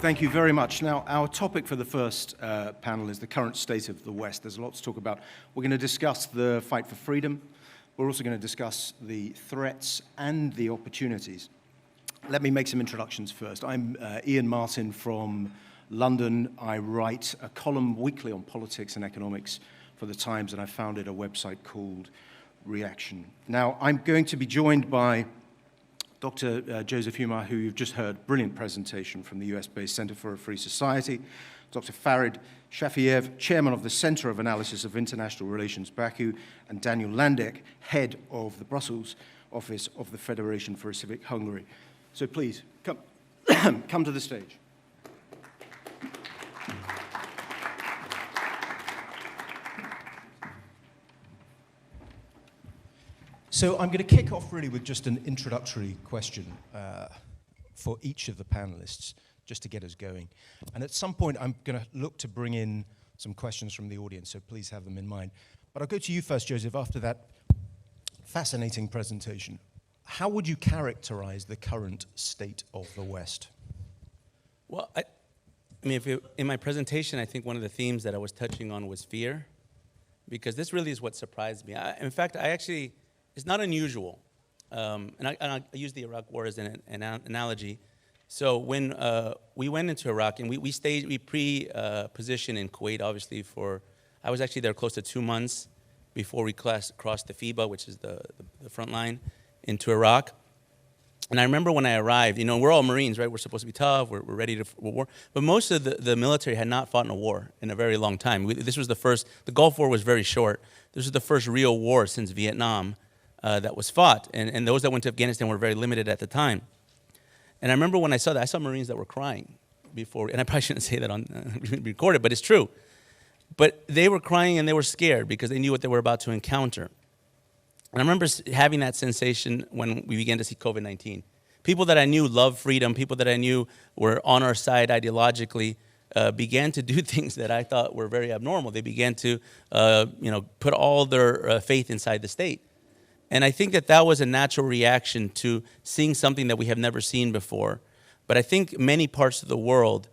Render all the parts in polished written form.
Thank you very much. Now, our topic for the first panel is the current state of the West. There's a lot to talk about. We're going to discuss the fight for freedom. We're also going to discuss the threats and the opportunities. Let me make some introductions first. I'm Iain Martin from London. I write a column weekly on politics and economics for The Times, and I founded a website called Reaction. Now, I'm going to be joined by Dr. Joseph Humire, who you've just heard, brilliant presentation from the US-based Center for a Free Society, Dr. Farid, Shafiyev, chairman of the Center of Analysis of International Relations, Baku, and Dániel Landeck, head of the Brussels office of the Federation for a Civic Hungary. So please, come, come to the stage. So I'm going to kick off really with just an introductory question for each of the panelists, just to get us going. And at some point, I'm going to look to bring in some questions from the audience, so please have them in mind. But I'll go to you first, Joseph, after that fascinating presentation. How would you characterize the current state of the West? Well, I mean, in my presentation, I think one of the themes that I was touching on was fear, because this really is what surprised me. In fact, it's not unusual, and I use the Iraq War as an analogy. So when we went into Iraq, and we pre-positioned in Kuwait, obviously, I was actually there close to 2 months before we crossed the FIBA, which is the front line, into Iraq. And I remember when I arrived, you know, we're all Marines, right? We're supposed to be tough, we're ready for war. But most of the military had not fought in a war in a very long time. This was the Gulf War was very short. This was the first real war since Vietnam that was fought. And those that went to Afghanistan were very limited at the time. And I remember when I saw that, I saw Marines that were crying before, and I probably shouldn't say that on recorded, but it's true. But they were crying and they were scared because they knew what they were about to encounter. And I remember having that sensation when we began to see COVID-19. People that I knew loved freedom, people that I knew were on our side ideologically, began to do things that I thought were very abnormal. They began to, put all their faith inside the state. And I think that was a natural reaction to seeing something that we have never seen before. But I think many parts of the world,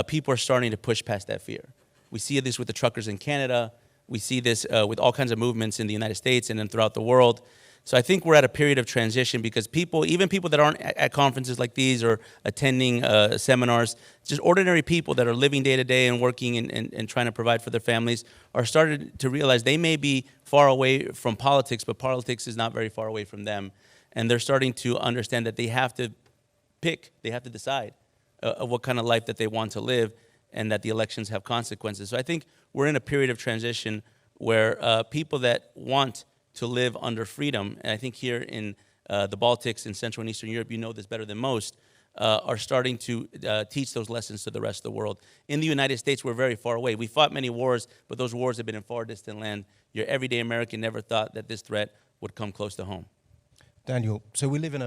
people are starting to push past that fear. We see this with the truckers in Canada. We see this with all kinds of movements in the United States and then throughout the world. So I think we're at a period of transition because even people that aren't at conferences like these or attending seminars, just ordinary people that are living day to day and working and trying to provide for their families are starting to realize they may be far away from politics, but politics is not very far away from them. And they're starting to understand that they have to they have to decide what kind of life that they want to live, and that the elections have consequences. So I think we're in a period of transition where people that want to live under freedom, and I think here in the Baltics and Central and Eastern Europe, you know this better than most, are starting to teach those lessons to the rest of the world. In the United States, we're very far away. We fought many wars, but those wars have been in far distant land. Your everyday American never thought that this threat would come close to home. Daniel, so we live in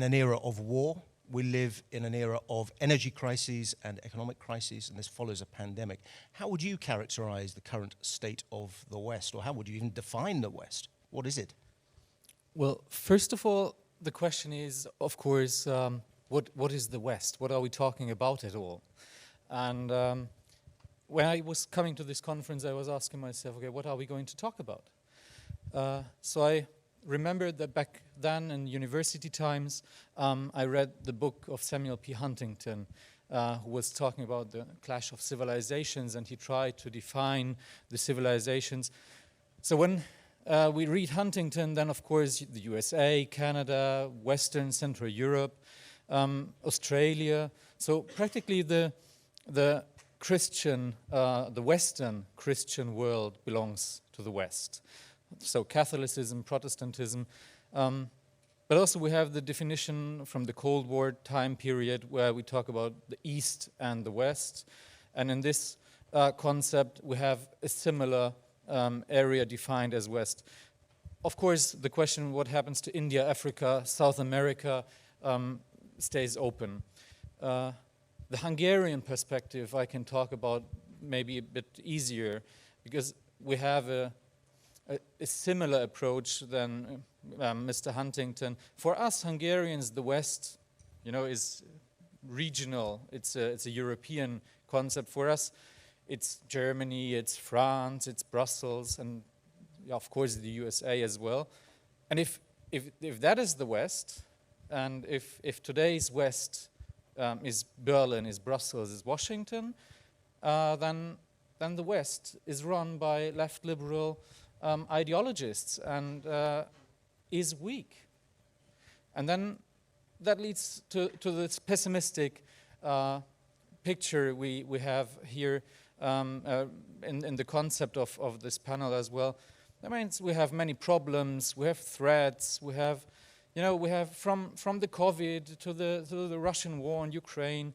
an era of war. We live in an era of energy crises and economic crises, and this follows a pandemic. How would you characterize the current state of the West, or how would you even define the West? What is it? Well, first of all, the question is, of course, what is the West? What are we talking about at all? And when I was coming to this conference, I was asking myself, okay, what are we going to talk about? So I remembered that back then in university times, I read the book of Samuel P. Huntington, who was talking about the clash of civilizations, and he tried to define the civilizations. So when we read Huntington, then of course the USA, Canada, Western, Central Europe, Australia. So practically the Christian, the Western Christian world belongs to the West. So Catholicism, Protestantism, but also we have the definition from the Cold War time period where we talk about the East and the West. And in this concept, we have a similar area defined as West. Of course, the question what happens to India, Africa, South America stays open. The Hungarian perspective I can talk about maybe a bit easier because we have a similar approach than Mr. Huntington. For us Hungarians, the West, is regional. It's a European concept for us. It's Germany, it's France, it's Brussels, and of course the USA as well. And if that is the West, and if today's West is Berlin, is Brussels, is Washington, then the West is run by left liberal ideologists and is weak. And then that leads to this pessimistic picture we have here in the concept of this panel as well. That means we have many problems, we have threats, we have from the COVID to the Russian war in Ukraine.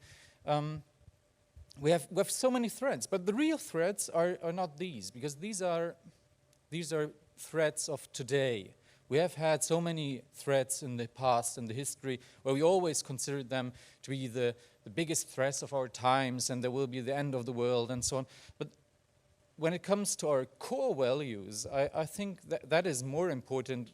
We have so many threats, but the real threats are not these, because these are threats of today. We have had so many threats in the past, in the history, where we always considered them to be the biggest threats of our times, and there will be the end of the world and so on. But when it comes to our core values, I think that is more important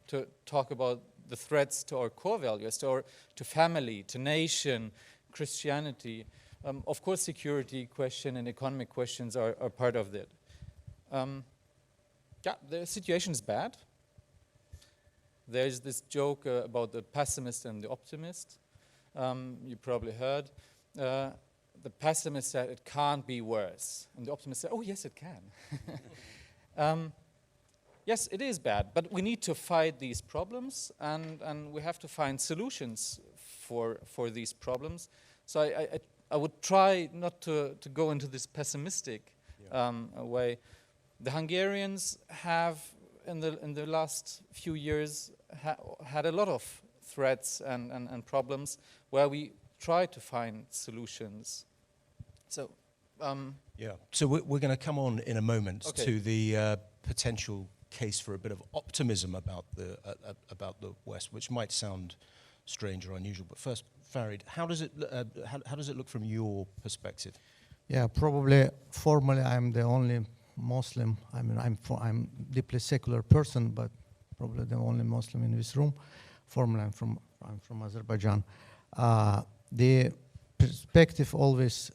to talk about the threats to our core values, to family, to nation, Christianity. Of course, security question and economic questions are part of that. Yeah, the situation is bad. There's this joke about the pessimist and the optimist. You probably heard. The pessimist said it can't be worse, and the optimist said, oh yes, it can. Yes, it is bad, but we need to fight these problems, and we have to find solutions for these problems. So I would try not to go into this pessimistic way. The Hungarians have, in the last few years, had a lot of threats and problems where we try to find solutions. So, So we're going to come on in a moment Okay. to the potential case for a bit of optimism about the West, which might sound strange or unusual. But first, Farid, how does it look from your perspective? Yeah, probably formally I'm the only Muslim. I mean, I'm deeply secular person, but probably the only Muslim in this room. Formally, I'm from Azerbaijan. The perspective always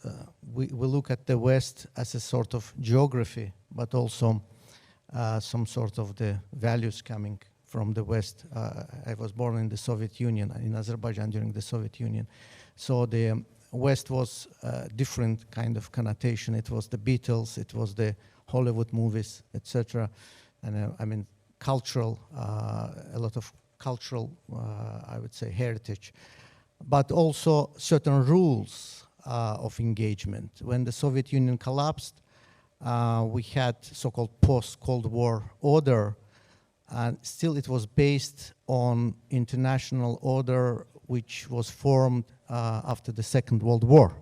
we look at the West as a sort of geography, but also some sort of the values coming from the West. I was born in the Soviet Union, in Azerbaijan during the Soviet Union. So the West was a different kind of connotation. It was the Beatles, it was the Hollywood movies, etc. And I mean, cultural, a lot of cultural, I would say, heritage. But also certain rules of engagement. When the Soviet Union collapsed, we had so-called post-Cold War order, and still it was based on international order which was formed after the Second World War.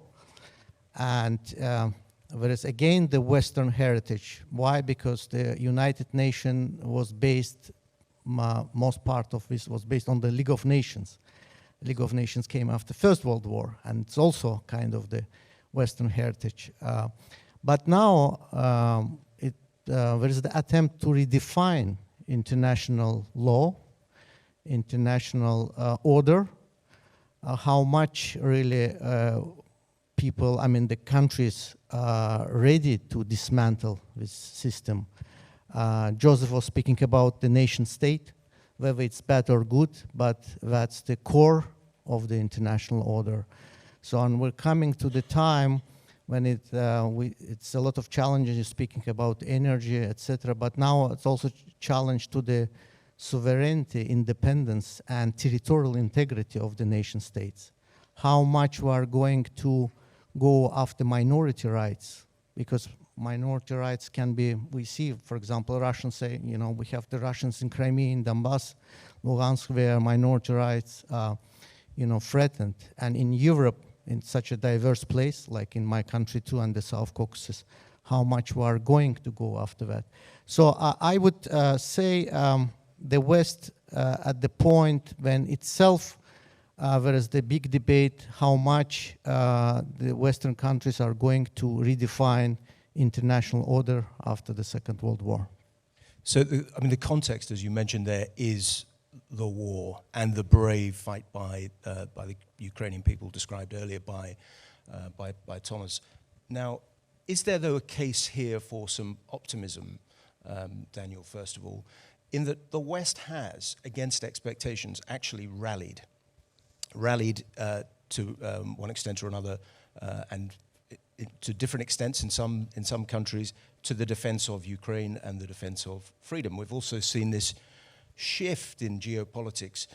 And whereas again the Western heritage, why? Because the United Nations was based, most part of this was based on the League of Nations. League of Nations came after First World War, and it's also kind of the Western heritage. But now there is the attempt to redefine international law, international order, how much really people, I mean the countries are ready to dismantle this system. Joseph was speaking about the nation state, whether it's bad or good, but that's the core of the international order. So, and we're coming to the time when it's a lot of challenges, speaking about energy, etc. But now it's also challenge to the sovereignty, independence, and territorial integrity of the nation states. How much we are going to go after minority rights, because minority rights can be, we see, for example, Russians say, you know, we have the Russians in Crimea, in Donbass, Lugansk, where minority rights are, you know, threatened. And in Europe, in such a diverse place, like in my country too, and the South Caucasus, how much we are going to go after that. So I would say the West at the point when itself, there is the big debate how much the Western countries are going to redefine international order after the Second World War. So, I mean, the context, as you mentioned there, is the war and the brave fight by the Ukrainian people described earlier by Thomas. Now, is there, though, a case here for some optimism, Daniel, first of all, in that the West has, against expectations, actually rallied to one extent or another, and to different extents in some countries, to the defense of Ukraine and the defense of freedom. We've also seen this shift in geopolitics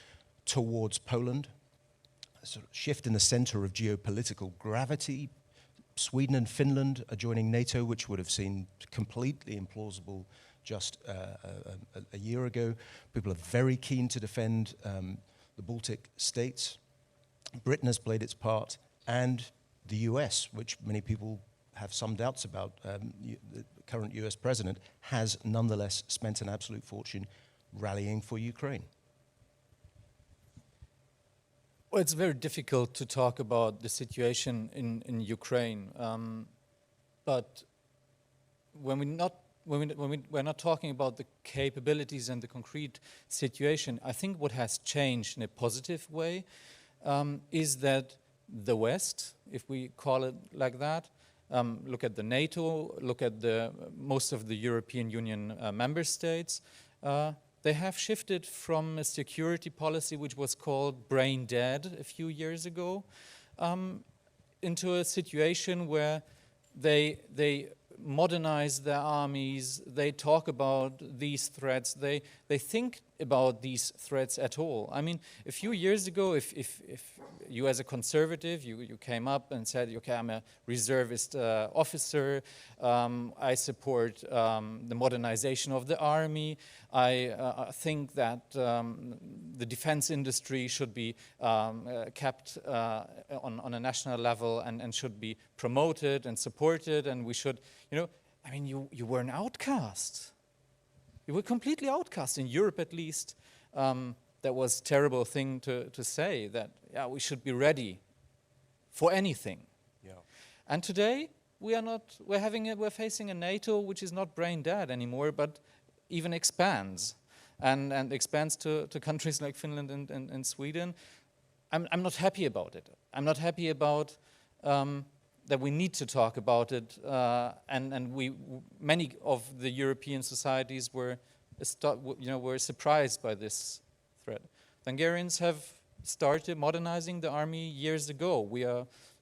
towards Poland, a sort of shift in the center of geopolitical gravity. Sweden and Finland are joining NATO, which would have seemed completely implausible just a year ago. People are very keen to defend the Baltic states. Britain has played its part, and the US, which many people have some doubts about, the current US president, has nonetheless spent an absolute fortune rallying for Ukraine. Well, it's very difficult to talk about the situation in Ukraine, but when we're not talking about the capabilities and the concrete situation, I think what has changed in a positive way is that the West, if we call it like that, look at the NATO, look at most of the European Union member states, they have shifted from a security policy which was called brain dead a few years ago into a situation where they modernize their armies, they talk about these threats, they think about these threats at all. I mean, a few years ago, if you as a conservative, you came up and said, okay, I'm a reservist officer, I support the modernization of the army, I think that the defense industry should be kept on a national level and should be promoted and supported, and we should, I mean, you were an outcast. You were completely outcast in Europe, at least. That was a terrible thing to say, that yeah, we should be ready for anything. Yeah. And today we're facing a NATO which is not brain dead anymore, but even expands, and expands to countries like Finland and Sweden. I'm not happy about it. I'm not happy about that we need to talk about it, and many of the European societies were surprised by this threat. The Hungarians have started modernizing the army years ago. We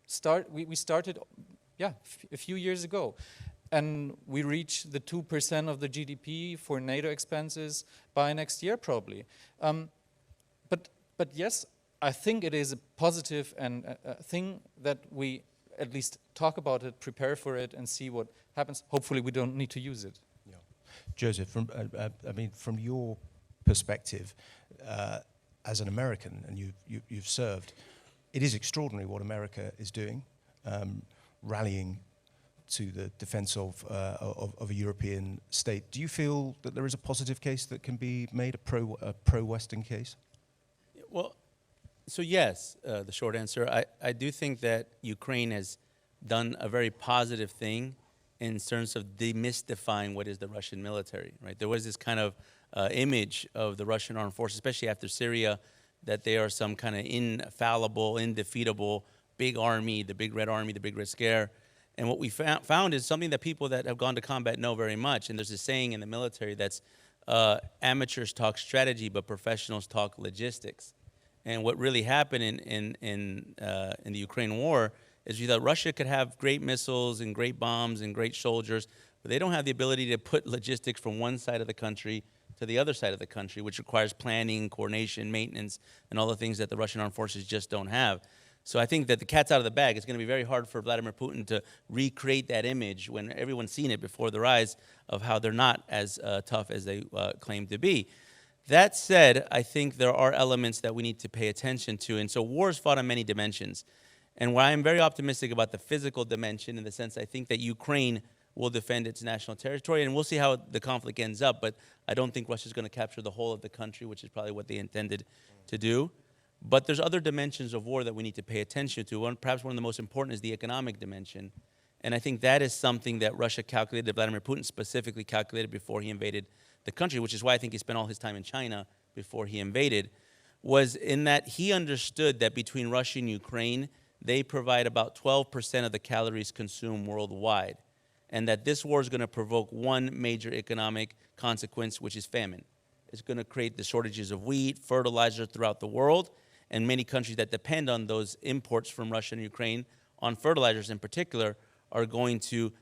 started, a few years ago, and we reach the 2% of the GDP for NATO expenses by next year, probably. But yes, I think it is a positive and a thing that we at least talk about it, prepare for it, and see what happens. Hopefully, we don't need to use it. Yeah. Joseph, from your perspective, as an American, and you've served, it is extraordinary what America is doing, rallying to the defense of a European state. Do you feel that there is a positive case that can be made, a pro-Western case? Well, so yes, the short answer. I do think that Ukraine has done a very positive thing in terms of demystifying what is the Russian military, right? There was this kind of image of the Russian armed forces, especially after Syria, that they are some kind of infallible, indefeatable big army, the big red army, the big red scare. And what we found is something that people that have gone to combat know very much. And there's a saying in the military that's amateurs talk strategy, but professionals talk logistics. And what really happened in the Ukraine war is that Russia could have great missiles and great bombs and great soldiers, but they don't have the ability to put logistics from one side of the country to the other side of the country, which requires planning, coordination, maintenance, and all the things that the Russian armed forces just don't have. So I think that the cat's out of the bag. It's going to be very hard for Vladimir Putin to recreate that image when everyone's seen it before their eyes of how they're not as tough as they claim to be. That said, I think there are elements that we need to pay attention to. And so war is fought on many dimensions. And while I'm very optimistic about the physical dimension, in the sense I think that Ukraine will defend its national territory, and we'll see how the conflict ends up, but I don't think Russia's going to capture the whole of the country, which is probably what they intended to do. But there's other dimensions of war that we need to pay attention to. Perhaps one of the most important is the economic dimension. And I think that is something that Russia calculated, Vladimir Putin specifically calculated before he invaded the country, which is why I think he spent all his time in China, before he invaded, was in that he understood that between Russia and Ukraine, they provide about 12% of the calories consumed worldwide, and that this war is going to provoke one major economic consequence, which is famine. It's going to create the shortages of wheat, fertilizer throughout the world, and many countries that depend on those imports from Russia and Ukraine, on fertilizers in particular, are going to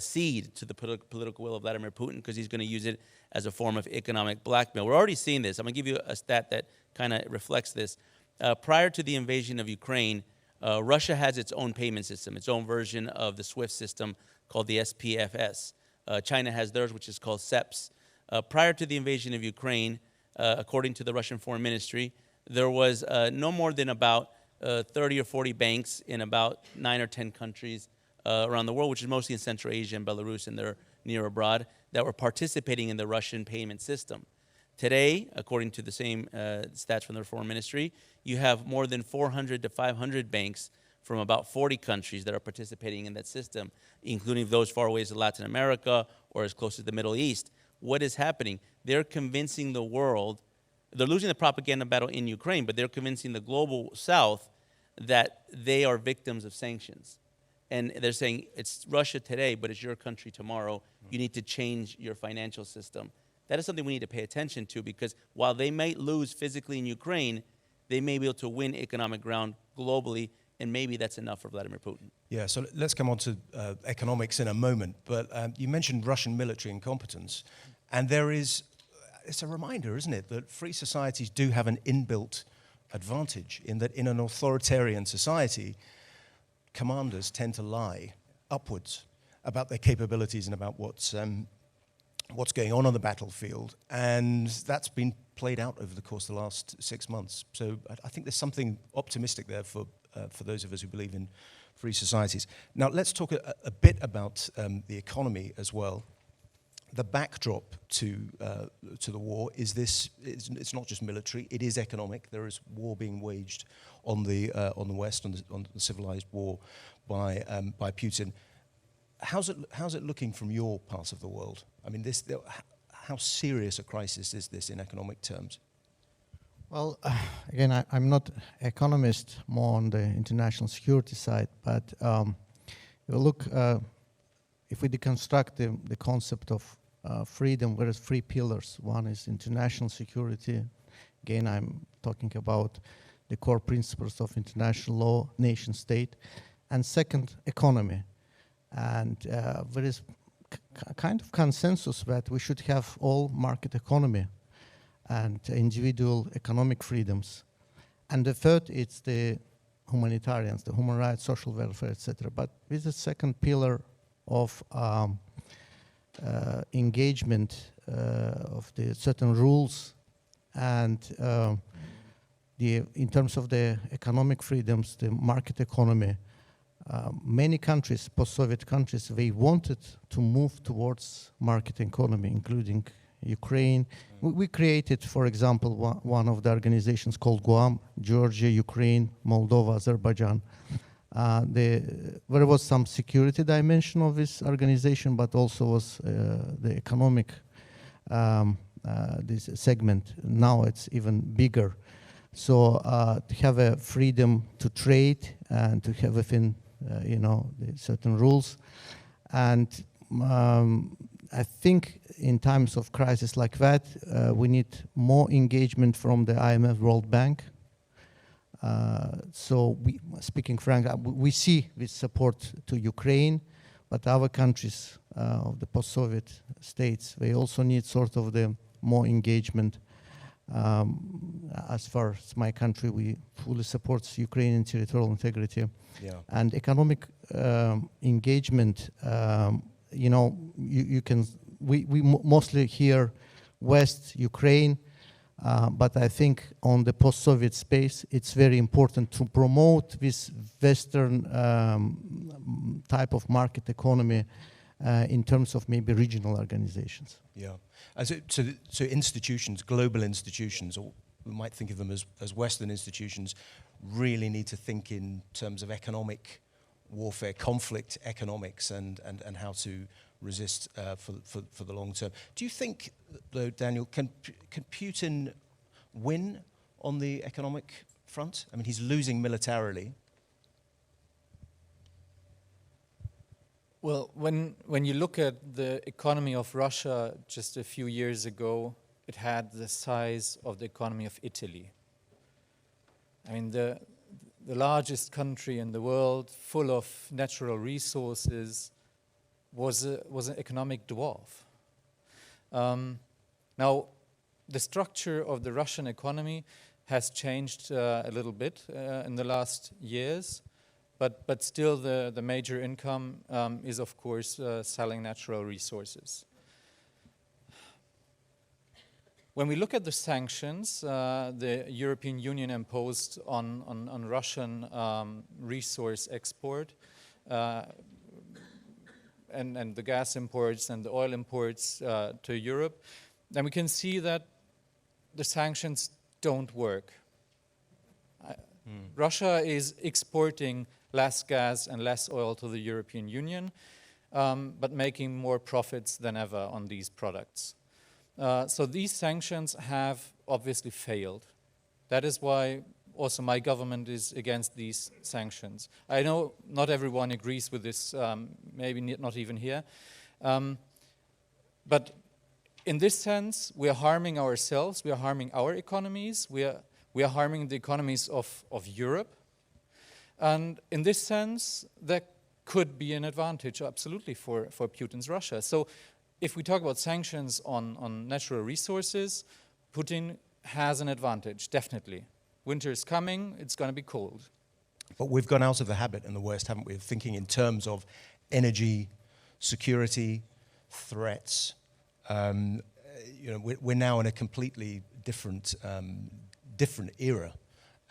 cede to the political will of Vladimir Putin, because he's going to use it as a form of economic blackmail. We're already seeing this. I'm going to give you a stat that kind of reflects this. Prior to the invasion of Ukraine, Russia has its own payment system, its own version of the SWIFT system called the SPFS. China has theirs, which is called CEPS. Prior to the invasion of Ukraine, according to the Russian Foreign Ministry, there was no more than about 30 or 40 banks in about 9 or 10 countries around the world, which is mostly in Central Asia and Belarus, and they're near abroad, that were participating in the Russian payment system. Today, according to the same stats from the Foreign Ministry, you have more than 400 to 500 banks from about 40 countries that are participating in that system, including those far away as Latin America or as close as the Middle East. What is happening? They're convincing the world, they're losing the propaganda battle in Ukraine, but they're convincing the global South that they are victims of sanctions. And they're saying, it's Russia today, but it's your country tomorrow. You need to change your financial system. That is something we need to pay attention to, because while they might lose physically in Ukraine, they may be able to win economic ground globally, and maybe that's enough for Vladimir Putin. Yeah, so let's come on to economics in a moment. But you mentioned Russian military incompetence. And it's a reminder, isn't it, that free societies do have an inbuilt advantage in that in an authoritarian society, commanders tend to lie upwards about their capabilities and about what's going on the battlefield. And that's been played out over the course of the last 6 months. So I think there's something optimistic there for those of us who believe in free societies. Now, let's talk a bit about the economy as well. The backdrop to the war is this: it's not just military; it is economic. There is war being waged on the West, on the civilized war by Putin. How's it looking from your part of the world? I mean, how serious a crisis is this in economic terms? Well, again, I'm not economist, more on the international security side, but if we deconstruct the concept of freedom, there is 3 pillars. One is international security. Again, I'm talking about the core principles of international law, nation state. And second, economy. And there is kind of consensus that we should have all market economy and individual economic freedoms. And the third, it's the humanitarians, the human rights, social welfare, etc. But with the second pillar of engagement of the certain rules and in terms of the economic freedoms, the market economy, many countries, post-Soviet countries, they wanted to move towards market economy, including Ukraine. We created, for example, one of the organizations called Guam, Georgia, Ukraine, Moldova, Azerbaijan. There was some security dimension of this organization, but also was the economic this segment. Now it's even bigger. So to have a freedom to trade and to have within the certain rules. And I think in times of crisis like that, we need more engagement from the IMF, World Bank. So speaking frankly, we see this support to Ukraine, but other countries of the post-Soviet states, they also need sort of the more engagement. As far as my country, we fully support Ukrainian territorial integrity. Yeah. And economic engagement, we mostly hear West, Ukraine, but I think on the post-Soviet space, it's very important to promote this Western type of market economy in terms of maybe regional organizations. Yeah. So institutions, global institutions, or we might think of them as Western institutions, really need to think in terms of economic warfare, conflict economics, and how to resist for the long term. Do you think, though, Daniel, can Putin win on the economic front? I mean, he's losing militarily. Well, when you look at the economy of Russia just a few years ago, it had the size of the economy of Italy. I mean, the largest country in the world, full of natural resources, was an economic dwarf. Now, the structure of the Russian economy has changed a little bit in the last years. But still, the major income is, of course, selling natural resources. When we look at the sanctions the European Union imposed on Russian resource export and the gas imports and the oil imports to Europe, then we can see that the sanctions don't work. Russia is exporting less gas and less oil to the European Union, but making more profits than ever on these products. So these sanctions have obviously failed. That is why also my government is against these sanctions. I know not everyone agrees with this, maybe not even here. But in this sense, we are harming ourselves, we are harming our economies, we are harming the economies of Europe. And in this sense, there could be an advantage, absolutely, for Putin's Russia. So if we talk about sanctions on natural resources, Putin has an advantage, definitely. Winter is coming, it's going to be cold. But we've gone out of the habit in the West, haven't we, of thinking in terms of energy, security, threats. We're now in a completely different era.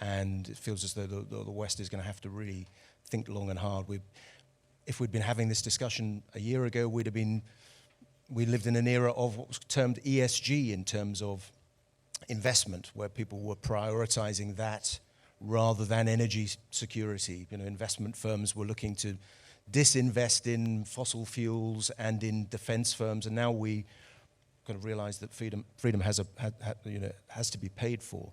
And it feels as though the West is going to have to really think long and hard. If we'd been having this discussion a year ago, we lived in an era of what was termed ESG in terms of investment, where people were prioritizing that rather than energy security. Investment firms were looking to disinvest in fossil fuels and in defense firms, and now we kind of realize that freedom has to be paid for.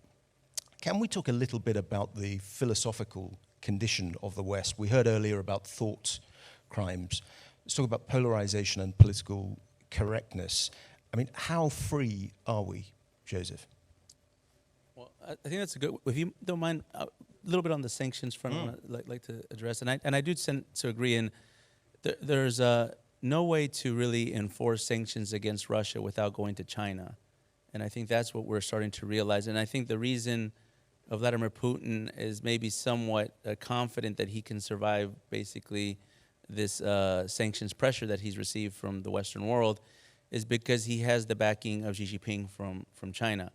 Can we talk a little bit about the philosophical condition of the West? We heard earlier about thought crimes. Let's talk about polarization and political correctness. I mean, how free are we, Joseph? Well, I think that's a good. If you don't mind, a little bit on the sanctions front, I'd like to address, and I do tend to agree. And there's no way to really enforce sanctions against Russia without going to China, and I think that's what we're starting to realize. And I think the reason of Vladimir Putin is maybe somewhat confident that he can survive basically this sanctions pressure that he's received from the Western world is because he has the backing of Xi Jinping from China.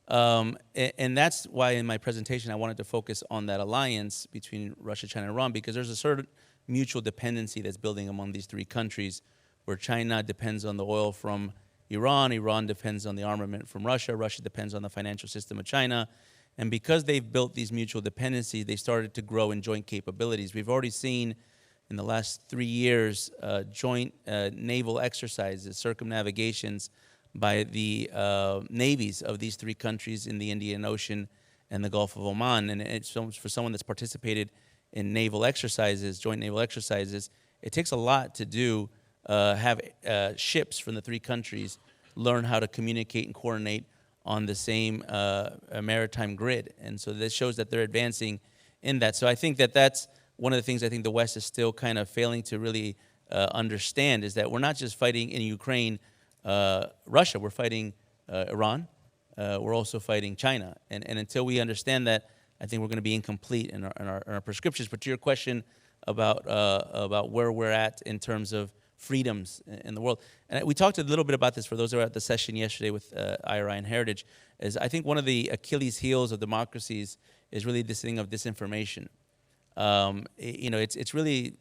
And that's why in my presentation I wanted to focus on that alliance between Russia, China, and Iran, because there's a certain mutual dependency that's building among these three countries, where China depends on the oil from Iran, Iran depends on the armament from Russia, Russia depends on the financial system of China. And because they've built these mutual dependencies, they started to grow in joint capabilities. We've already seen in the last 3 years joint naval exercises, circumnavigations by the navies of these three countries in the Indian Ocean and the Gulf of Oman. And it's for someone that's participated in naval exercises, joint naval exercises, it takes a lot to do, have ships from the three countries learn how to communicate and coordinate on the same maritime grid. And so this shows that they're advancing in that. So I think that that's one of the things I think the West is still kind of failing to really understand, is that we're not just fighting in Ukraine, Russia, we're fighting Iran, we're also fighting China. And until we understand that, I think we're going to be incomplete in our prescriptions. But to your question about where we're at in terms of freedoms in the world. And we talked a little bit about this for those who were at the session yesterday with IRI and Heritage, is I think one of the Achilles heels of democracies is really this thing of disinformation. It's really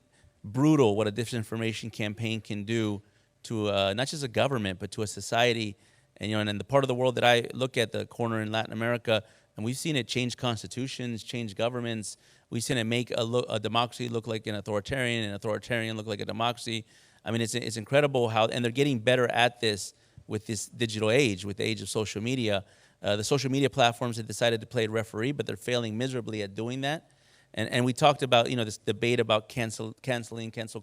brutal what a disinformation campaign can do to not just a government, but to a society. And in the part of the world that I look at, the corner in Latin America, and we've seen it change constitutions, change governments. We've seen it make a democracy look like an authoritarian look like a democracy. I mean, it's incredible how, and they're getting better at this with this digital age, with the age of social media. The social media platforms have decided to play referee, but they're failing miserably at doing that. And we talked about, this debate about cancel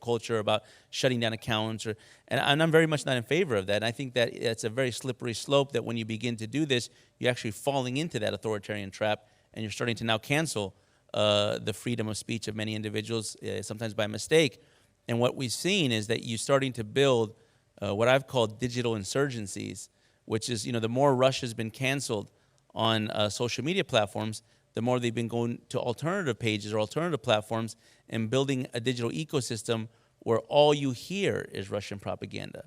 culture, about shutting down accounts, and I'm very much not in favor of that. And I think that it's a very slippery slope that when you begin to do this, you're actually falling into that authoritarian trap, and you're starting to now cancel the freedom of speech of many individuals, sometimes by mistake. And what we've seen is that you're starting to build what I've called digital insurgencies, which is, the more Russia's been canceled on social media platforms, the more they've been going to alternative pages or alternative platforms and building a digital ecosystem where all you hear is Russian propaganda.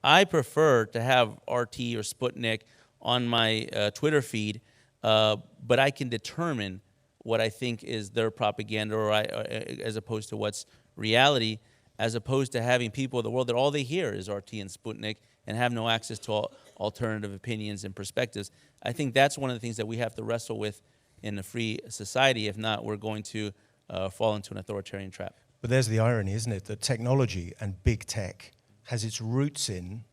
I prefer to have RT or Sputnik on my Twitter feed, but I can determine what I think is their propaganda, or as opposed to what's reality, as opposed to having people in the world that all they hear is RT and Sputnik and have no access to alternative opinions and perspectives. I think that's one of the things that we have to wrestle with in a free society. If not, we're going to fall into an authoritarian trap. But there's the irony, isn't it? That technology and big tech has its roots in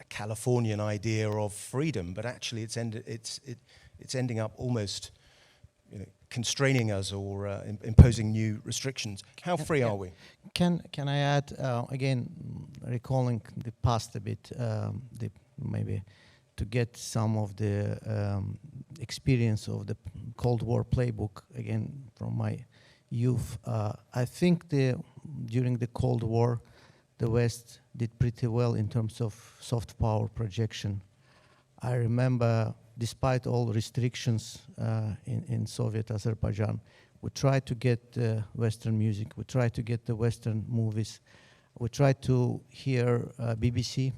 a Californian idea of freedom, but actually it's ending up almost constraining us or imposing new restrictions. How free are we? Can I add, again, recalling the past a bit, maybe to get some of the experience of the Cold War playbook, again, from my youth. I think during the Cold War, the West did pretty well in terms of soft power projection. I remember, despite all restrictions in Soviet Azerbaijan, we tried to get Western music, we tried to get the Western movies, we tried to hear BBC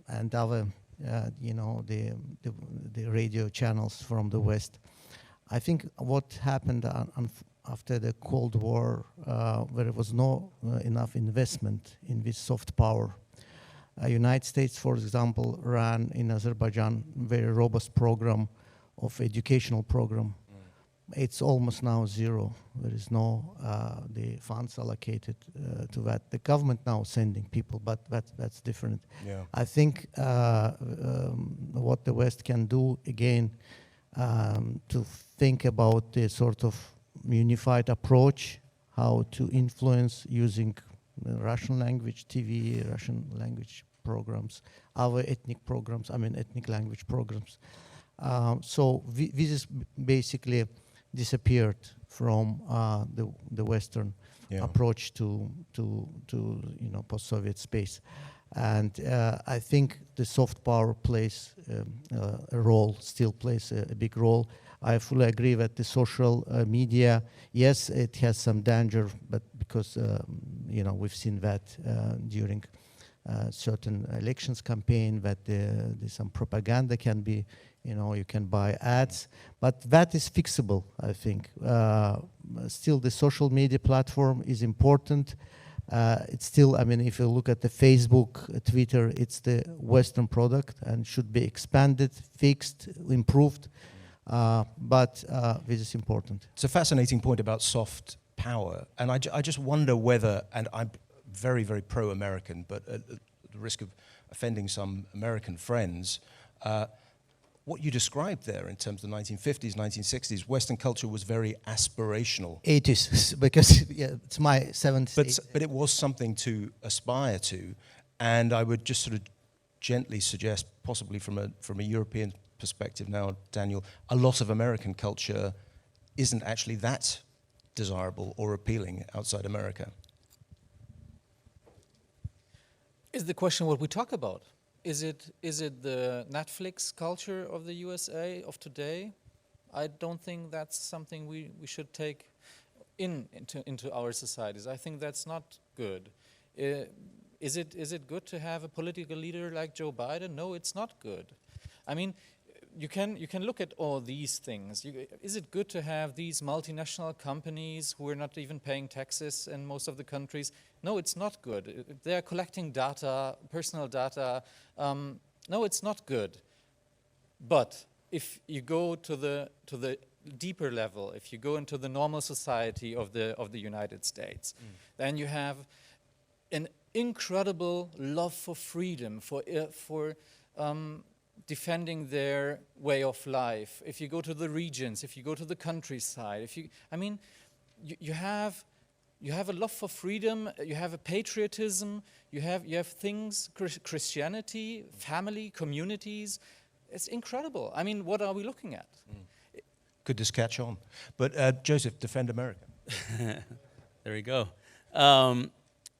and other, the radio channels from the West. I think what happened after the Cold War, where there was no enough investment in this soft power. United States, for example, ran in Azerbaijan very robust program of educational program. It's almost now zero. There is no the funds allocated to that. The government now sending people, but that's different. Yeah. I think what the West can do again to think about the sort of unified approach, how to influence using Russian language TV, Russian language programs, our ethnic programs, ethnic language programs. So this is basically disappeared from the Western approach to post-Soviet space. And I think the soft power plays a role, still plays a big role. I fully agree that the social media, yes, it has some danger, but because we've seen that during certain elections campaign, that there's some propaganda can be, you can buy ads, but that is fixable, I think. Still, the social media platform is important. It's still, if you look at the Facebook, Twitter, it's the Western product and should be expanded, fixed, improved. But this is important. It's a fascinating point about soft power, and I just wonder whether, and I'm very, very pro-American, but at the risk of offending some American friends, what you described there in terms of the 1950s, 1960s, Western culture was very aspirational. 80s, because it's my 70s. But it was something to aspire to, and I would just sort of gently suggest, possibly from a European perspective now, Daniel, a lot of American culture isn't actually that desirable or appealing outside America. Is the question what we talk about? Is it the Netflix culture of the USA of today? I don't think that's something we should take into our societies. I think that's not good. Is it good to have a political leader like Joe Biden? No, it's not good. You can look at all these things. Is it good to have these multinational companies who are not even paying taxes in most of the countries? No, it's not good. They are collecting data, personal data. No, it's not good. But if you go to the deeper level, if you go into the normal society of the United States, then you have an incredible love for freedom, for defending their way of life, if you go to the regions, if you go to the countryside, you have a love for freedom, you have a patriotism, you have things, Christianity, family, communities. It's incredible. I mean, what are we looking at? Could this catch on? But Joseph, defend America. There we go.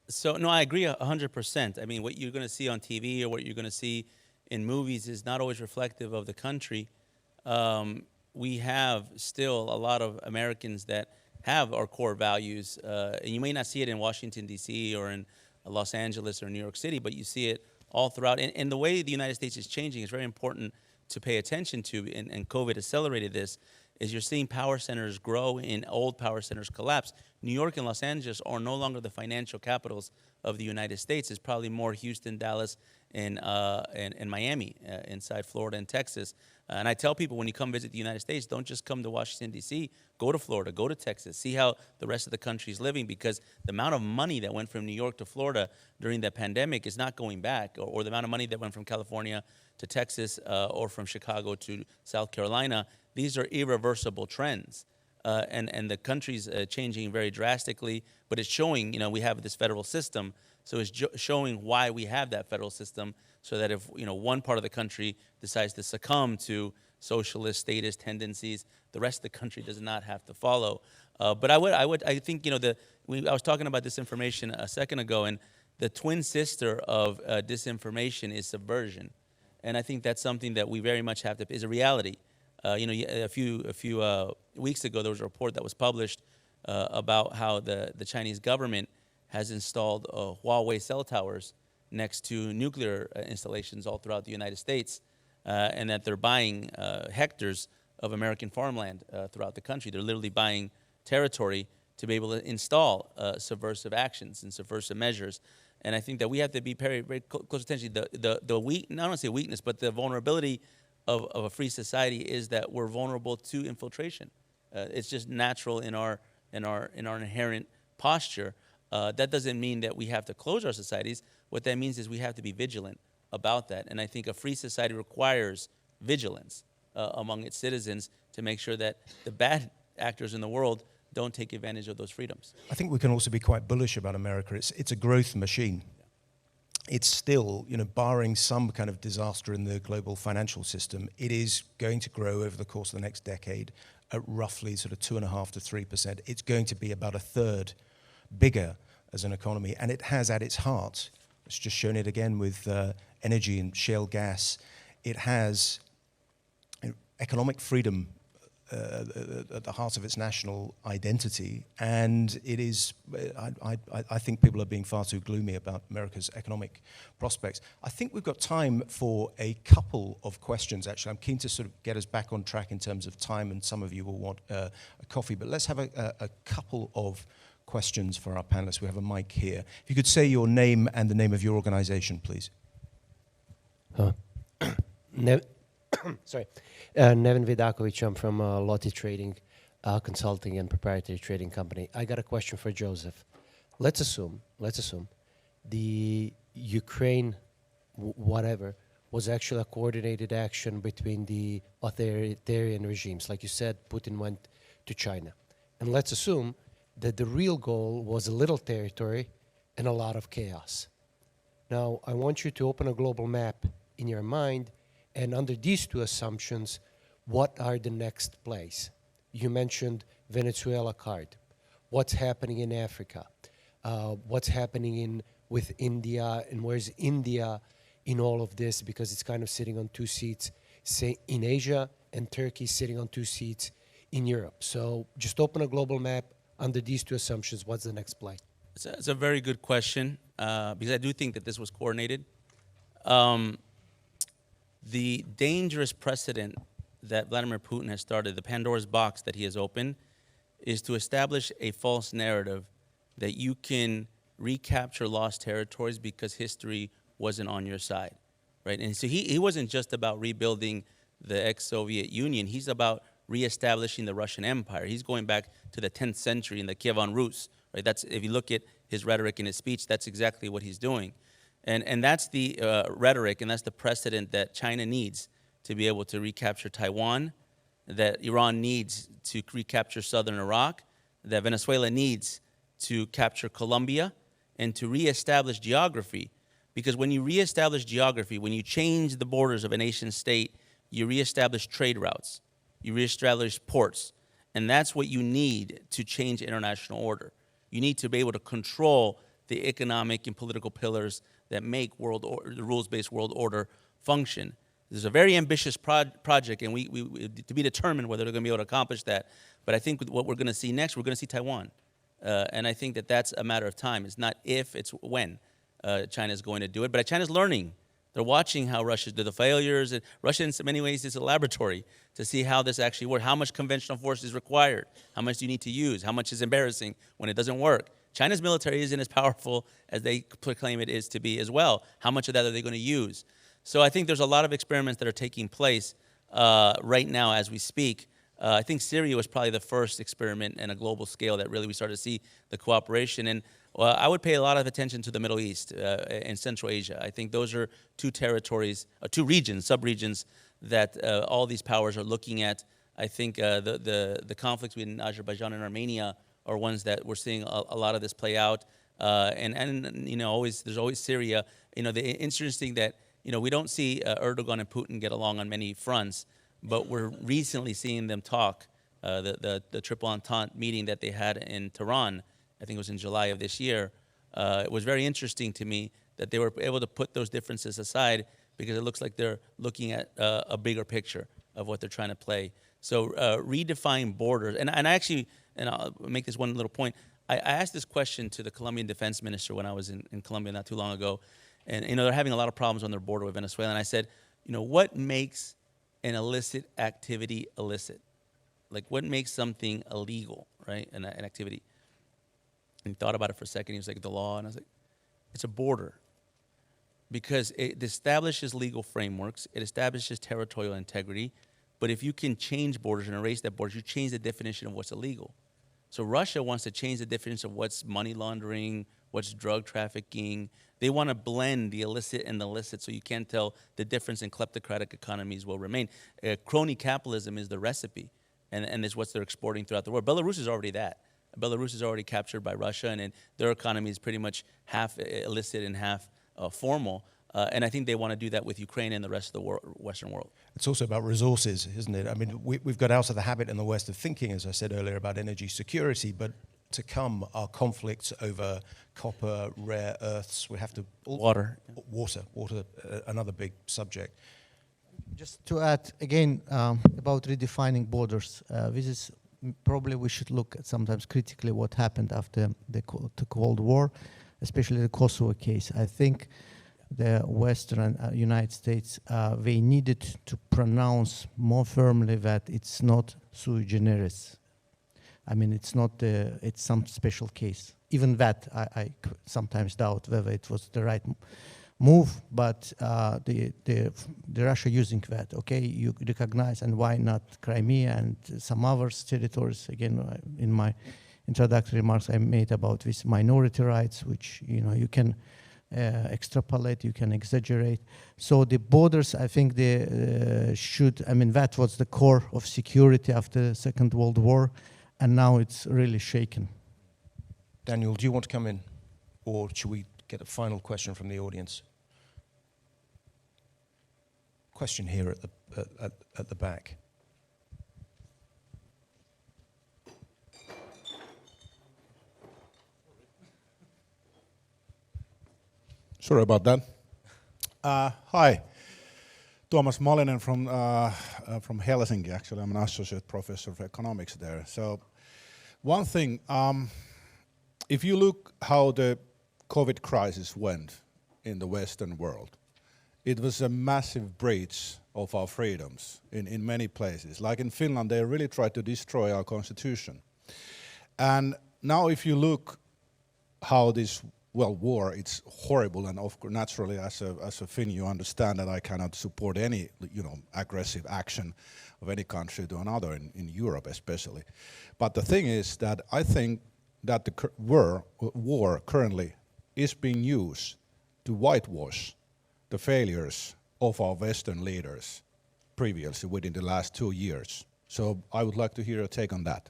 So no, I agree 100%. I mean, what you're going to see on TV or what you're going to see in movies is not always reflective of the country. We have still a lot of Americans that have our core values, and you may not see it in Washington, D.C. or in Los Angeles or New York City, but you see it all throughout. And the way the United States is changing is very important to pay attention to, and COVID accelerated this, is you're seeing power centers grow and old power centers collapse. New York and Los Angeles are no longer the financial capitals of the United States. It's probably more Houston, Dallas, and Miami, inside Florida and Texas. And I tell people, when you come visit the United States, don't just come to Washington, D.C., go to Florida, go to Texas, see how the rest of the country is living, because the amount of money that went from New York to Florida during the pandemic is not going back, or the amount of money that went from California to Texas, or from Chicago to South Carolina. These are irreversible trends. And the country's changing very drastically, but it's showing, we have this federal system, so it's showing why we have that federal system, so that if, one part of the country decides to succumb to socialist, statist tendencies, the rest of the country does not have to follow. But I think, I was talking about disinformation a second ago, and the twin sister of disinformation is subversion. And I think that's something that we very much have to, is a reality. A few weeks ago, there was a report that was published about how the Chinese government has installed Huawei cell towers next to nuclear installations all throughout the United States, and that they're buying hectares of American farmland throughout the country. They're literally buying territory to be able to install subversive actions and subversive measures. And I think that we have to be very, very close attention. The weak, not only say weakness, but the vulnerability of a free society is that we're vulnerable to infiltration. It's just natural in our inherent posture. That doesn't mean that we have to close our societies. What that means is we have to be vigilant about that. And I think a free society requires vigilance among its citizens to make sure that the bad actors in the world don't take advantage of those freedoms. I think we can also be quite bullish about America. It's a growth machine. It's still, barring some kind of disaster in the global financial system, it is going to grow over the course of the next decade at roughly sort of 2.5% to 3%. It's going to be about a third bigger as an economy, and it has at its heart, it's just shown it again with energy and shale gas, it has economic freedom at the heart of its national identity, and it is, I think people are being far too gloomy about America's economic prospects. I think we've got time for a couple of questions, actually. I'm keen to sort of get us back on track in terms of time, and some of you will want a coffee, but let's have a couple of questions for our panelists. We have a mic here. If you could say your name and the name of your organization, please. Sorry. Nevin Vidakovic, I'm from Lotte Trading Consulting and Proprietary Trading Company. I got a question for Joseph. Let's assume the Ukraine whatever was actually a coordinated action between the authoritarian regimes. Like you said, Putin went to China. And let's assume that the real goal was a little territory and a lot of chaos. Now, I want you to open a global map in your mind, and under these two assumptions, what are the next plays? You mentioned Venezuela card. What's happening in Africa? What's happening with India, and where's India in all of this? Because it's kind of sitting on two seats, say in Asia, and Turkey sitting on two seats in Europe. So just open a global map under these two assumptions. What's the next play? It's a very good question, because I do think that this was coordinated. The dangerous precedent that Vladimir Putin has started, the Pandora's box that he has opened, is to establish a false narrative that you can recapture lost territories because history wasn't on your side, right? And so he wasn't just about rebuilding the ex-Soviet Union. He's about reestablishing the Russian Empire. He's going back to the 10th century in the Kievan Rus, right? That's, if you look at his rhetoric and his speech, that's exactly what he's doing. And that's the rhetoric, and that's the precedent that China needs to be able to recapture Taiwan, that Iran needs to recapture southern Iraq, that Venezuela needs to capture Colombia, and to reestablish geography. Because when you reestablish geography, when you change the borders of a nation state, you reestablish trade routes, you reestablish ports, and that's what you need to change international order. You need to be able to control the economic and political pillars that make the rules-based world order function. This is a very ambitious project, and we to be determined whether they're going to be able to accomplish that. But I think what we're going to see next, we're going to see Taiwan. And I think that that's a matter of time. It's not if, it's when China is going to do it. But China's learning. They're watching how Russia did the failures. And Russia, in many ways, is a laboratory to see how this actually works, how much conventional force is required, how much do you need to use, how much is embarrassing when it doesn't work. China's military isn't as powerful as they proclaim it is to be as well. How much of that are they going to use? So I think there's a lot of experiments that are taking place right now as we speak. I think Syria was probably the first experiment in a global scale that really we started to see the cooperation. And I would pay a lot of attention to the Middle East and Central Asia. I think those are two territories, two regions, sub-regions that all these powers are looking at. I think the conflicts between Azerbaijan and Armenia are ones that we're seeing a lot of this play out. And you know, there's always Syria. You know, the interesting that, you know, we don't see Erdogan and Putin get along on many fronts, but we're recently seeing them talk. The Triple Entente meeting that they had in Tehran, I think it was in July of this year, it was very interesting to me that they were able to put those differences aside because it looks like they're looking at a bigger picture of what they're trying to play. So redefine borders. And I actually, and I'll make this one little point, I asked this question to the Colombian defense minister when I was in Colombia not too long ago. And, you know, they're having a lot of problems on their border with Venezuela. And I said, you know, what makes an illicit activity illicit? Like, what makes something illegal, right, an activity? And he thought about it for a second. He was like, the law. And I was like, it's a border. Because it establishes legal frameworks. It establishes territorial integrity. But if you can change borders and erase that borders, you change the definition of what's illegal. So Russia wants to change the definition of what's money laundering, what's drug trafficking. They want to blend the illicit and the licit so you can't tell the difference, in kleptocratic economies will remain. Crony capitalism is the recipe, and it's what they're exporting throughout the world. Belarus is already that. Belarus is already captured by Russia, and their economy is pretty much half illicit and half formal. And I think they want to do that with Ukraine and the rest of the Western world. It's also about resources, isn't it? I mean, we've got out of the habit in the West of thinking, as I said earlier, about energy security, but to come are conflicts over copper, rare earths. We have to... Water. Water, another big subject. Just to add, again, about redefining borders, this is probably we should look at sometimes critically what happened after the Cold War, especially the Kosovo case. I think the Western United States, they needed to pronounce more firmly that it's not sui generis. I mean, it's not, it's some special case. Even that, I sometimes doubt whether it was the right move, but the Russia using that, okay, you recognize, and why not Crimea and some other territories? Again, in my introductory remarks I made about this minority rights, which, you know, you can extrapolate, you can exaggerate. So the borders, I think they should, I mean, that was the core of security after the Second World War, and now it's really shaken. Dániel, do you want to come in? Or should we get a final question from the audience? Question here at the back. Sorry about that. Hi, Tuomas Malinen from Helsinki. Actually, I'm an associate professor of economics there. So, one thing, if you look how the COVID crisis went in the Western world, it was a massive breach of our freedoms in many places. Like in Finland, they really tried to destroy our constitution. And now, if you look how this war, it's horrible, and of course, naturally, as a Finn, you understand that I cannot support any, aggressive action of any country to another in Europe, especially. But the thing is that I think that the war currently is being used to whitewash the failures of our Western leaders previously within the last 2 years. So I would like to hear a take on that.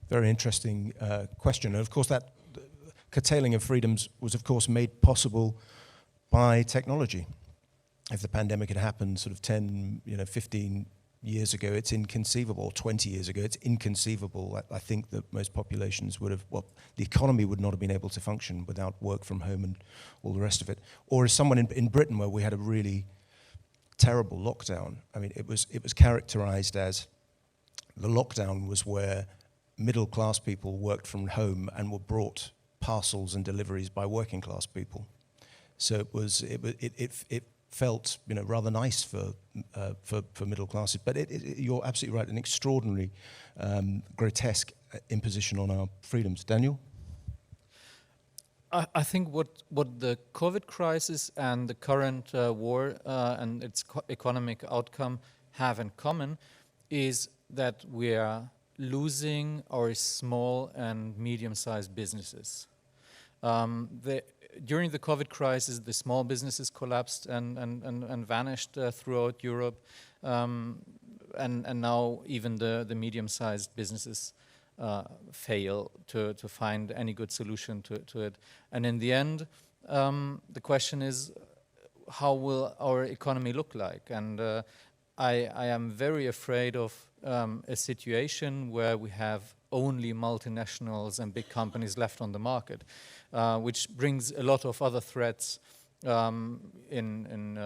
Very interesting question. And of course, that curtailing of freedoms was, of course, made possible by technology. If the pandemic had happened sort of 10, 15 years ago, it's inconceivable. 20 years ago, it's inconceivable. I think that most populations would have, well, the economy would not have been able to function without work from home and all the rest of it. Or as someone in Britain, where we had a really terrible lockdown, I mean, it was characterized as the lockdown was where middle-class people worked from home and were brought parcels and deliveries by working-class people. So it felt rather nice for middle classes, but you're absolutely right, an extraordinary, grotesque imposition on our freedoms. Daniel? I think what the COVID crisis and the current war and its economic outcome have in common is that we are losing our small and medium-sized businesses. During the COVID crisis, the small businesses collapsed and vanished throughout Europe, and now even the medium-sized businesses fail to find any good solution to it. And in the end, the question is, how will our economy look like? And I am very afraid of a situation where we have only multinationals and big companies left on the market, which brings a lot of other threats in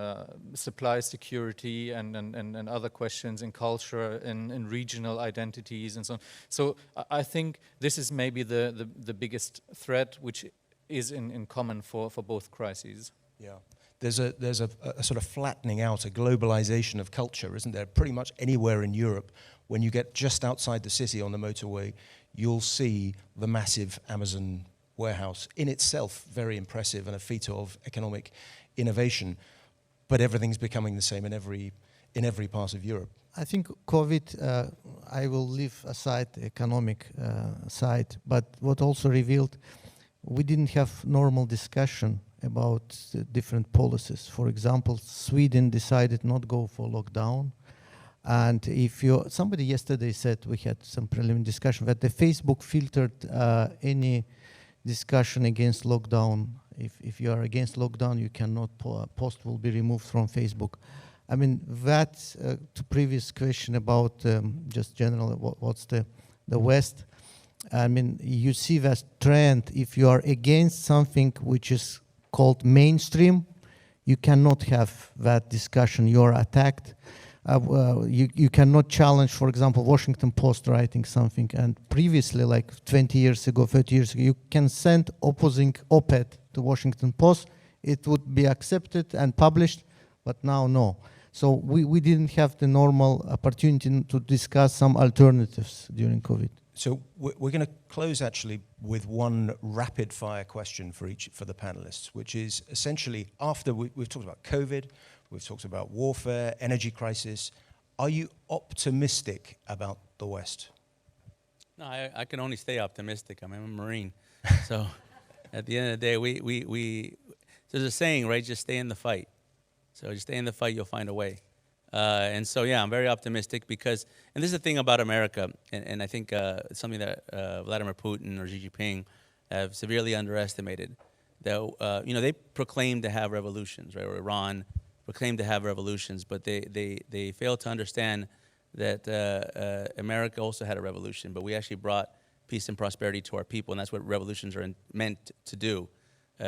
supply security and other questions in culture, in regional identities and so on. So I think this is maybe the biggest threat, which is in common for both crises. Yeah. There's a sort of flattening out, a globalization of culture, isn't there? Pretty much anywhere in Europe, when you get just outside the city on the motorway, you'll see the massive Amazon warehouse, in itself very impressive and a feat of economic innovation, but everything's becoming the same in every part of Europe. I think COVID, I will leave aside the economic side, but what also revealed, we didn't have normal discussion about different policies. For example, Sweden decided not go for lockdown. And somebody yesterday said, we had some preliminary discussion, that the Facebook filtered any discussion against lockdown. If you are against lockdown, you cannot post will be removed from Facebook. I mean, that to previous question about just generally what's the West. I mean, you see that trend. If you are against something which is called mainstream, you cannot have that discussion. You are attacked. You cannot challenge, for example, Washington Post writing something. And previously, like 20 years ago, 30 years ago, you can send opposing op-ed to Washington Post. It would be accepted and published, but now no. So we didn't have the normal opportunity to discuss some alternatives during COVID. So we're going to close actually with one rapid fire question for the panelists, which is essentially after we've talked about COVID, we've talked about warfare, energy crisis. Are you optimistic about the West? No, I can only stay optimistic. I'm a Marine. So at the end of the day, there's a saying, right? Just stay in the fight. So just stay in the fight, you'll find a way. And so, yeah, I'm very optimistic because, and this is the thing about America, and I think it's something that Vladimir Putin or Xi Jinping have severely underestimated. That, they proclaim to have revolutions, right? Or Iran proclaim to have revolutions, but they fail to understand that America also had a revolution, but we actually brought peace and prosperity to our people, and that's what revolutions are meant to do.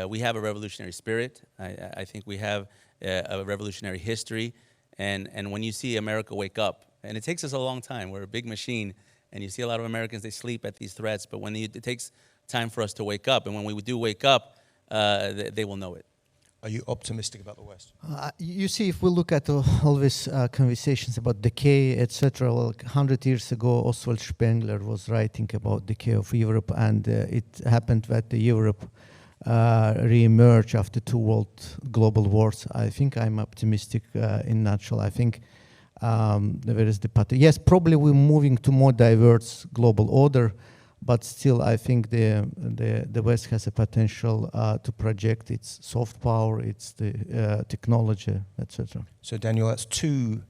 We have a revolutionary spirit. I think we have a revolutionary history. And when you see America wake up, and it takes us a long time, we're a big machine, and you see a lot of Americans, they sleep at these threats, but it takes time for us to wake up, and when we do wake up, they will know it. Are you optimistic about the West? You see, if we look at all these conversations about decay, etc., well, 100 years ago, Oswald Spengler was writing about decay of Europe, and it happened that Europe re-emerge after two global wars. I think I'm optimistic in nutshell. I think there is the pattern. Yes, probably we're moving to more diverse global order, but still I think the West has a potential to project its soft power, its the technology, etc. So Daniel, that's two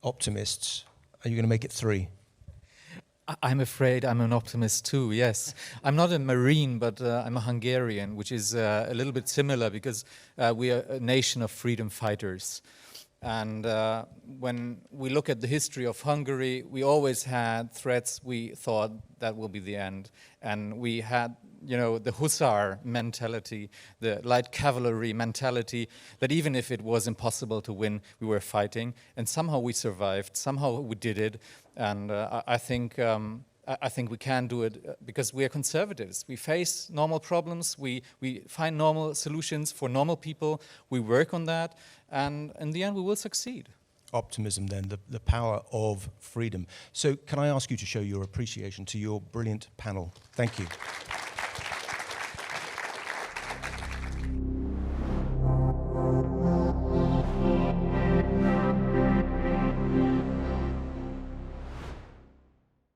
optimists. Are you going to make it 3? I'm afraid I'm an optimist too, yes. I'm not a Marine, but I'm a Hungarian, which is a little bit similar because we are a nation of freedom fighters. And when we look at the history of Hungary, we always had threats we thought that will be the end. And we had, you know, the hussar mentality, the light cavalry mentality, that even if it was impossible to win, we were fighting. And somehow we survived, somehow we did it. And I think we can do it because we are conservatives. We face normal problems, we find normal solutions for normal people, we work on that, and in the end we will succeed. Optimism then, the power of freedom. So can I ask you to show your appreciation to your brilliant panel? Thank you.